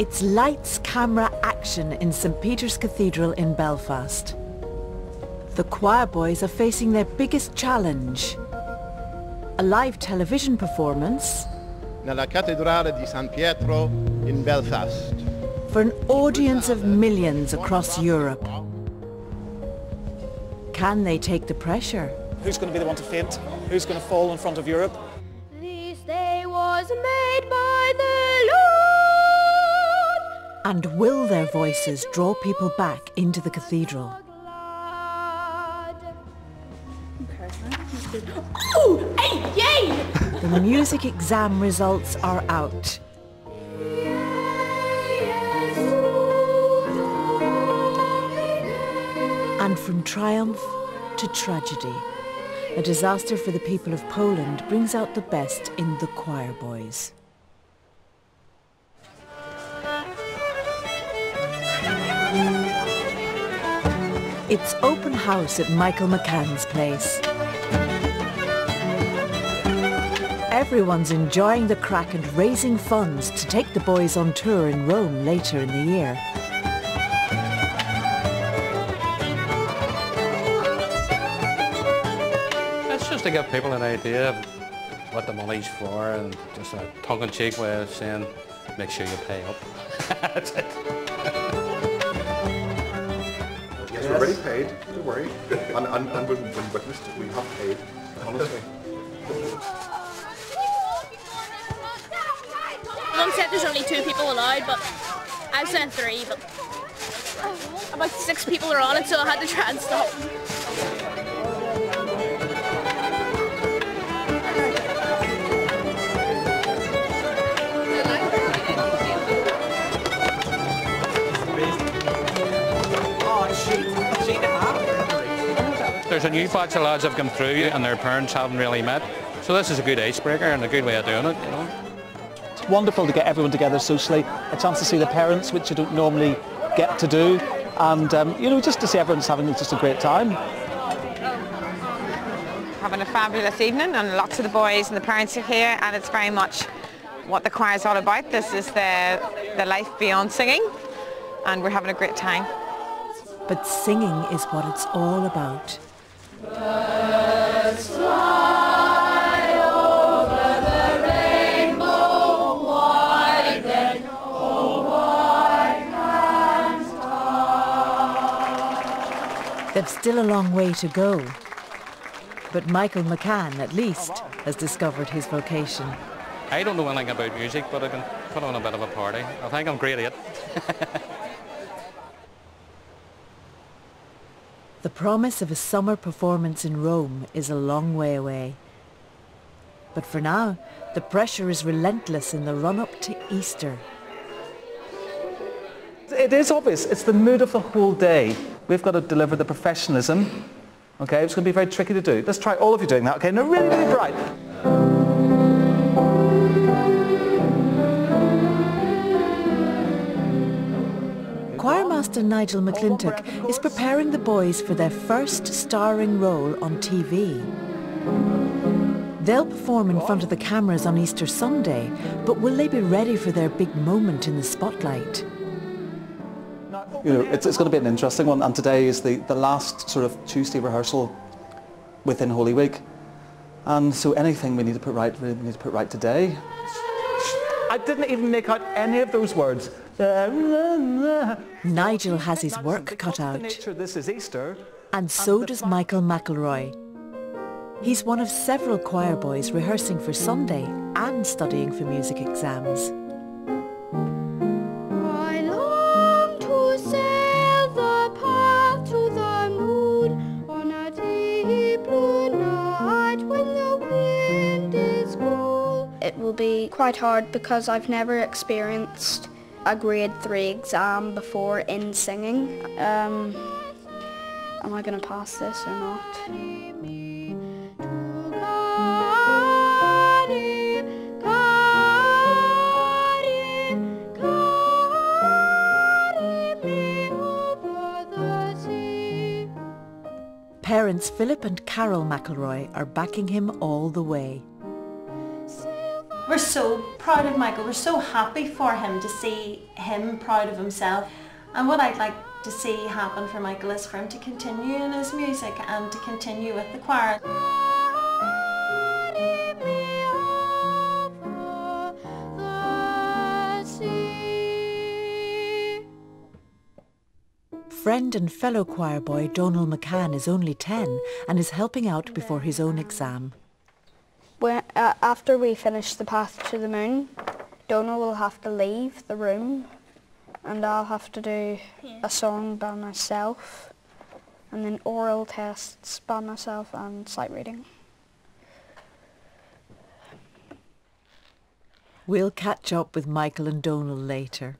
It's lights, camera, action in St Peter's Cathedral in Belfast. The Choirboys are facing their biggest challenge. A live television performance nella cattedrale di San Pietro in Belfast. For an audience of millions across Europe. Can they take the pressure? Who's going to be the one to faint? Who's going to fall in front of Europe? This day was made by the Lord. And will their voices draw people back into the cathedral? Oh, hey, yay! The music exam results are out. And from triumph to tragedy, a disaster for the people of Poland brings out the best in the Choirboys. It's open house at Michael McCann's place. Everyone's enjoying the crack and raising funds to take the boys on tour in Rome later in the year. It's just to give people an idea of what the money's for, and just a tongue-in-cheek way of saying, make sure you pay up. That's it. Yes, we're already paid, don't worry. And when witnessed, we have paid, honestly. Mum said there's only 2 people allowed, but I said 3, but about 6 people are on it, so I had to try and stop. There's a new batch of lads that have come through and their parents haven't really met. So this is a good icebreaker and a good way of doing it, you know. It's wonderful to get everyone together socially, a chance to see the parents, which you don't normally get to do, and you know, just to see everyone's having just a great time. Having a fabulous evening, and lots of the boys and the parents are here, and it's very much what the choir is all about. This is the life beyond singing, and we're having a great time. But singing is what it's all about. Birds fly over the rainbow, white and white and star. They've still a long way to go. But Michael McCann, at least, has discovered his vocation. I don't know anything about music, but I can put on a bit of a party. I think I'm great at it. The promise of a summer performance in Rome is a long way away. But for now, the pressure is relentless in the run-up to Easter. It is obvious, it's the mood of the whole day. We've got to deliver the professionalism. Okay, it's going to be very tricky to do. Let's try all of you doing that, okay? No, really, really bright. Choirmaster Nigel McClintock is preparing the boys for their first starring role on TV. They'll perform in front of the cameras on Easter Sunday, but will they be ready for their big moment in the spotlight? You know, it's going to be an interesting one, and today is the last sort of Tuesday rehearsal within Holy Week. And so anything we need to put right, we need to put right today. I didn't even make out any of those words. Nigel has his work cut out. This is Easter. And so does Michael McElroy. He's one of several choir boys rehearsing for Sunday and studying for music exams. I long to sail the path to the moon on a deep blue night when the wind is cool. It will be quite hard because I've never experienced a grade 3 exam before in singing. Am I going to pass this or not? Parents Philip and Carol McElroy are backing him all the way. We're so proud of Michael, we're so happy for him to see him proud of himself. And what I'd like to see happen for Michael is for him to continue in his music and to continue with the choir. Friend and fellow choir boy Donal McCann is only 10 and is helping out before his own exam. After we finish the Path to the Moon, Donal will have to leave the room and I'll have to do a song by myself and then oral tests by myself and sight reading. We'll catch up with Michael and Donal later.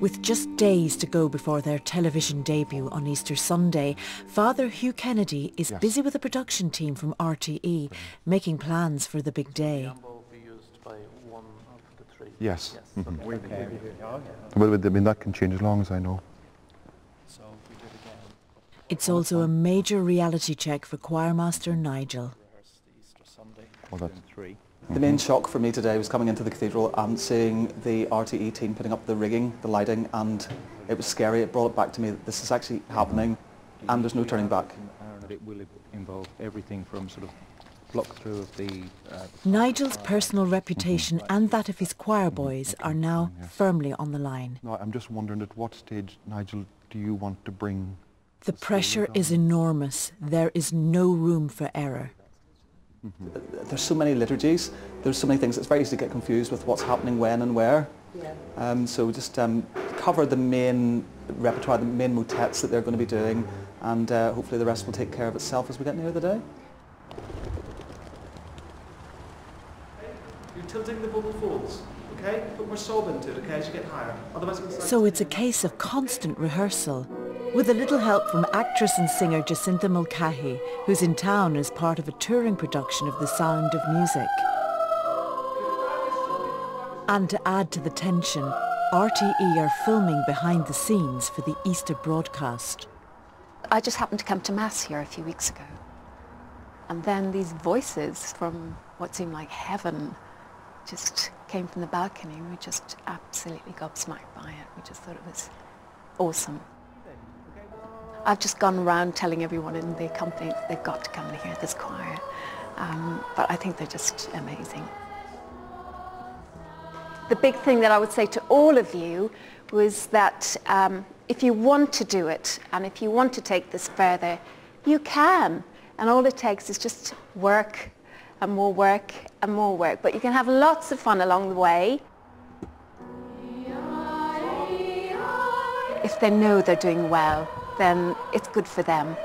With just days to go before their television debut on Easter Sunday, Father Hugh Kennedy is busy with a production team from RTE, making plans for the big day. Yes. Well, I mean, that can change as long as I know. It's also a major reality check for choirmaster Nigel. Oh, that's The main shock for me today was coming into the cathedral and seeing the RTE team putting up the rigging, the lighting, and it was scary. It brought it back to me that this is actually happening and there's no turning back. It will involve everything from sort of block through of the... Nigel's personal reputation and that of his choir boys are now firmly on the line. No, I'm just wondering at what stage, Nigel, do you want to bring... The pressure is enormous. There is no room for error. There's so many liturgies, there's so many things, it's very easy to get confused with what's happening when and where. So just cover the main repertoire, the main motets that they're going to be doing, and hopefully the rest will take care of itself as we get near the day. You're tilting the vocal folds, okay? Put more sob into it, okay, as you get higher. Otherwise so it's a case of constant rehearsal, with a little help from actress and singer Jacinta Mulcahy, who's in town as part of a touring production of The Sound of Music. And to add to the tension, RTE are filming behind the scenes for the Easter broadcast. I just happened to come to Mass here a few weeks ago. And then these voices from what seemed like heaven just came from the balcony. We were just absolutely gobsmacked by it. We just thought it was awesome. I've just gone around telling everyone in the company they've got to come and hear this choir. But I think they're just amazing. The big thing that I would say to all of you was that if you want to do it and if you want to take this further, you can. And all it takes is just work and more work and more work. But you can have lots of fun along the way. If they know they're doing well, then it's good for them.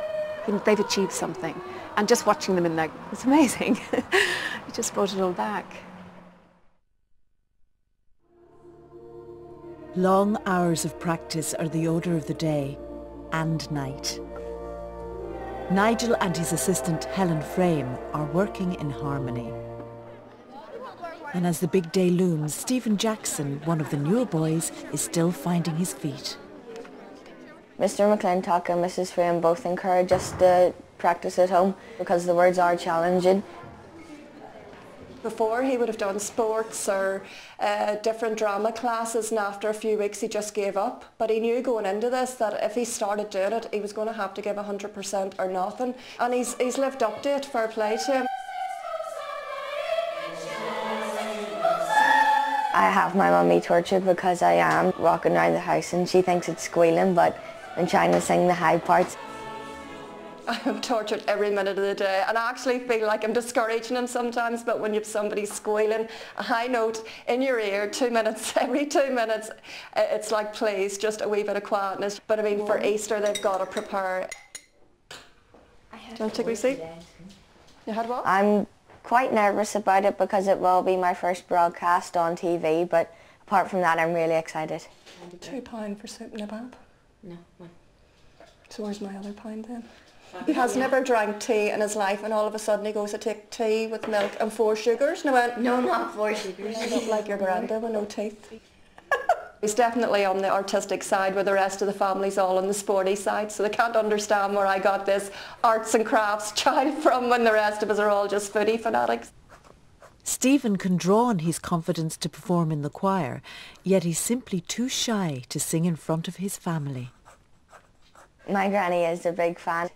They've achieved something. And just watching them in there, it's amazing. You just brought it all back. Long hours of practice are the order of the day and night. Nigel and his assistant Helen Frame are working in harmony. And as the big day looms, Stephen Jackson, one of the newer boys, is still finding his feet. Mr. McClintock and Mrs. Frame both encourage us to practice at home because the words are challenging. Before he would have done sports or different drama classes, and after a few weeks he just gave up. But he knew going into this that if he started doing it, he was going to have to give 100% or nothing. And he's lived up to it, fair play to him. I have my mummy tortured because I am walking around the house and she thinks it's squealing, but I'm trying to sing the high parts. I am tortured every minute of the day, and I actually feel like I'm discouraging him sometimes, but when you have somebody squealing a high note in your ear 2 minutes, every 2 minutes, it's like, please, just a wee bit of quietness. But I mean, for Easter they've got to prepare. Do you want to take a wee seat? You had what? I'm quite nervous about it because it will be my first broadcast on TV, but apart from that I'm really excited. £2 for soup and a bab? No, one. So where's my other pound then? He has never drank tea in his life, and all of a sudden he goes to take tea with milk and 4 sugars. And I went, no, not 4 sugars. Not like your granddad with no teeth. He's definitely on the artistic side where the rest of the family's all on the sporty side, so they can't understand where I got this arts and crafts child from when the rest of us are all just footy fanatics. Stephen can draw on his confidence to perform in the choir, yet he's simply too shy to sing in front of his family. My granny is a big fan,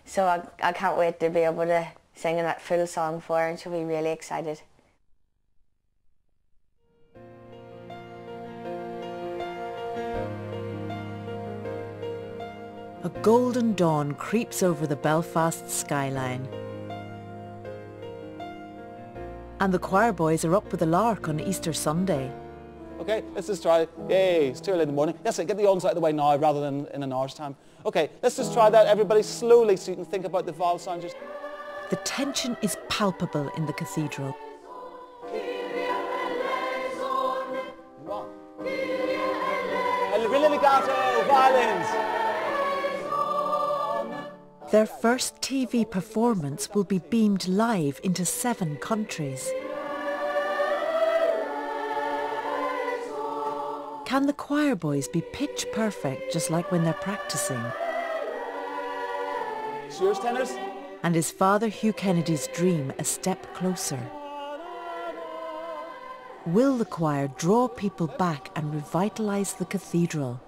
so I can't wait to be able to sing that full song for her, and she'll be really excited. A golden dawn creeps over the Belfast skyline. And the choir boys are up with a lark on Easter Sunday. Okay, let's just try, yay, it's too early in the morning. Yes, get the yawns out of the way now rather than in an hour's time. Okay, let's just try that, everybody, slowly so you can think about the vowel sound. The tension is palpable in the cathedral. Really legato, violins. Their first TV performance will be beamed live into 7 countries. Can the choir boys be pitch perfect just like when they're practicing? Cheers, tenors. And is Father Hugh Kennedy's dream a step closer? Will the choir draw people back and revitalise the cathedral?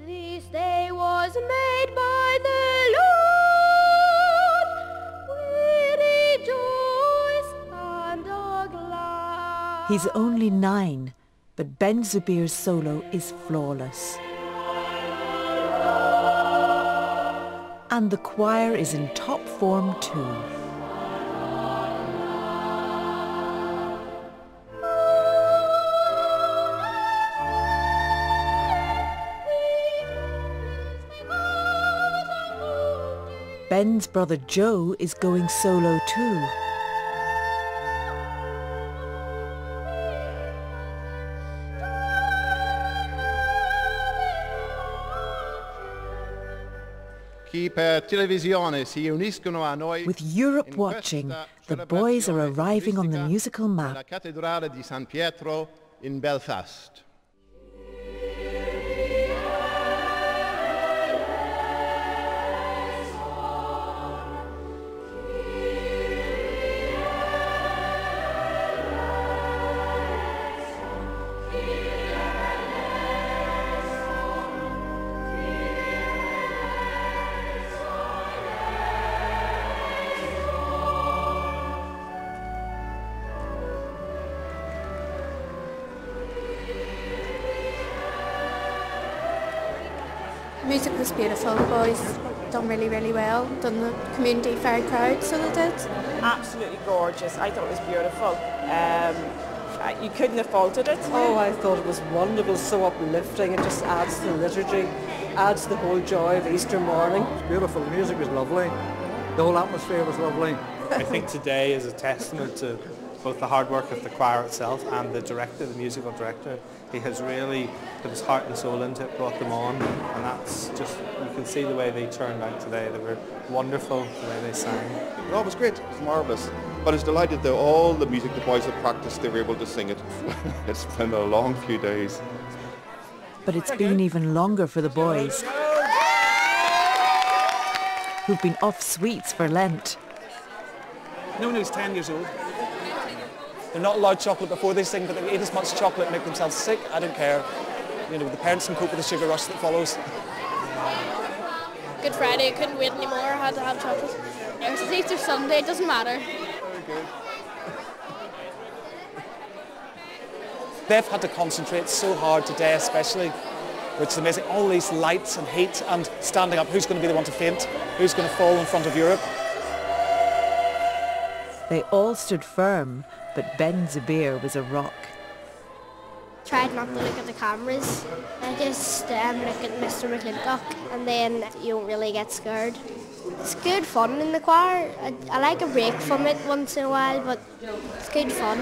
This day was made by the Lord. We rejoice and are glad. He's only 9, but Ben Zubir's solo is flawless. And the choir is in top form too. Ben's brother Joe is going solo too. With Europe watching, the boys are arriving on the musical map. La cattedrale di San Pietro in Belfast. The music was beautiful. The boys done really well. Done the community very proud, so they did. Absolutely gorgeous. I thought it was beautiful. You couldn't have faulted it. Oh, I thought it was wonderful, so uplifting. It just adds to the liturgy, adds to the whole joy of Easter morning. It's beautiful. The music was lovely. The whole atmosphere was lovely. I think today is a testament to both the hard work of the choir itself and the director, the musical director. He has really put his heart and soul into it, brought them on, and that's just, you can see the way they turned out today. They were wonderful, the way they sang. Oh, it was great, it was marvellous. But I was delighted that all the music the boys had practiced, they were able to sing it. It's been a long few days. But it's been even longer for the boys, who've been off sweets for Lent. No one who's 10 years old. They're not allowed chocolate before they sing, but they eat as much chocolate and make themselves sick. I don't care. You know, the parents can cope with the sugar rush that follows. Good Friday, I couldn't wait anymore. I had to have chocolate. It's Easter Sunday, it doesn't matter. Very good. They've had to concentrate so hard today, especially, which is amazing. All these lights and heat and standing up. Who's going to be the one to faint? Who's going to fall in front of Europe? They all stood firm, but Ben Zubir was a rock. Tried not to look at the cameras. I just look at Mr. McClintock, and then you don't really get scared. It's good fun in the choir. I like a break from it once in a while, but it's good fun.